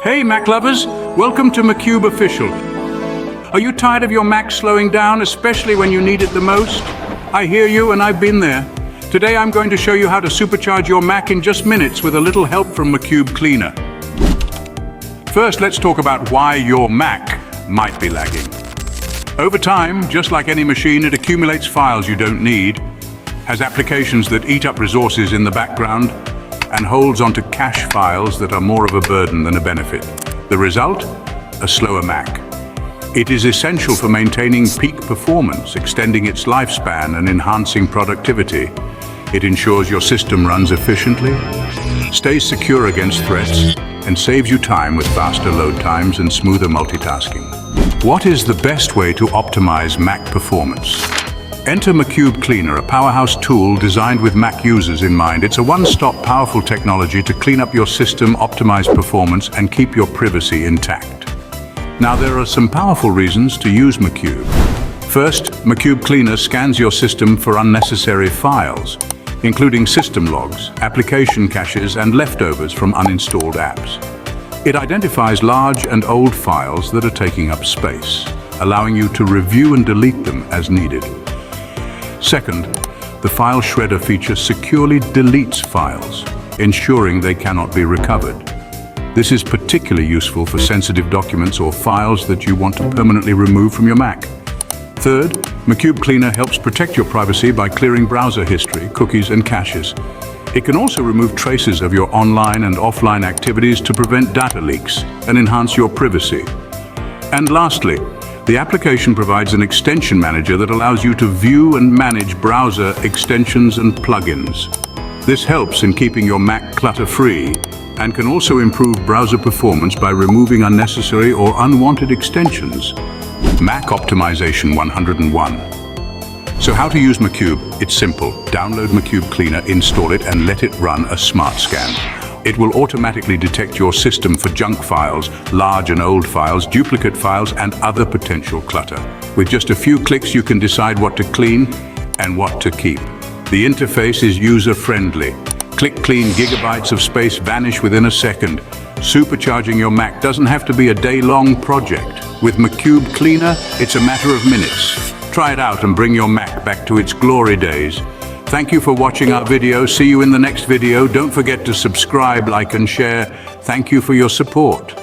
Hey Mac lovers, welcome to Macube Official. Are you tired of your Mac slowing down, especially when you need it the most? I hear you and I've been there. Today I'm going to show you how to supercharge your Mac in just minutes with a little help from Macube Cleaner. First, let's talk about why your Mac might be lagging. Over time, just like any machine, it accumulates files you don't need, has applications that eat up resources in the background, and holds onto cache files that are more of a burden than a benefit. The result? A slower Mac. It is essential for maintaining peak performance, extending its lifespan, and enhancing productivity. It ensures your system runs efficiently, stays secure against threats, and saves you time with faster load times and smoother multitasking. What is the best way to optimize Mac performance? Enter Macube Cleaner, a powerhouse tool designed with Mac users in mind. It's a one-stop powerful technology to clean up your system, optimize performance, and keep your privacy intact. Now, there are some powerful reasons to use Macube. First, Macube Cleaner scans your system for unnecessary files, including system logs, application caches, and leftovers from uninstalled apps. It identifies large and old files that are taking up space, allowing you to review and delete them as needed. Second, the file shredder feature securely deletes files, ensuring they cannot be recovered. This is particularly useful for sensitive documents or files that you want to permanently remove from your Mac. Third, Macube Cleaner helps protect your privacy by clearing browser history, cookies, and caches. It can also remove traces of your online and offline activities to prevent data leaks and enhance your privacy. And lastly, the application provides an extension manager that allows you to view and manage browser extensions and plugins. This helps in keeping your Mac clutter-free and can also improve browser performance by removing unnecessary or unwanted extensions. Mac Optimization 101. So how to use Macube? It's simple. Download Macube Cleaner, install it, and let it run a smart scan. It will automatically detect your system for junk files, large and old files, duplicate files, and other potential clutter. With just a few clicks, you can decide what to clean and what to keep. The interface is user-friendly. Click clean, gigabytes of space vanish within a second. Supercharging your Mac doesn't have to be a day-long project. With Macube Cleaner, it's a matter of minutes. Try it out and bring your Mac back to its glory days. Thank you for watching our video. See you in the next video. Don't forget to subscribe, like, and share. Thank you for your support.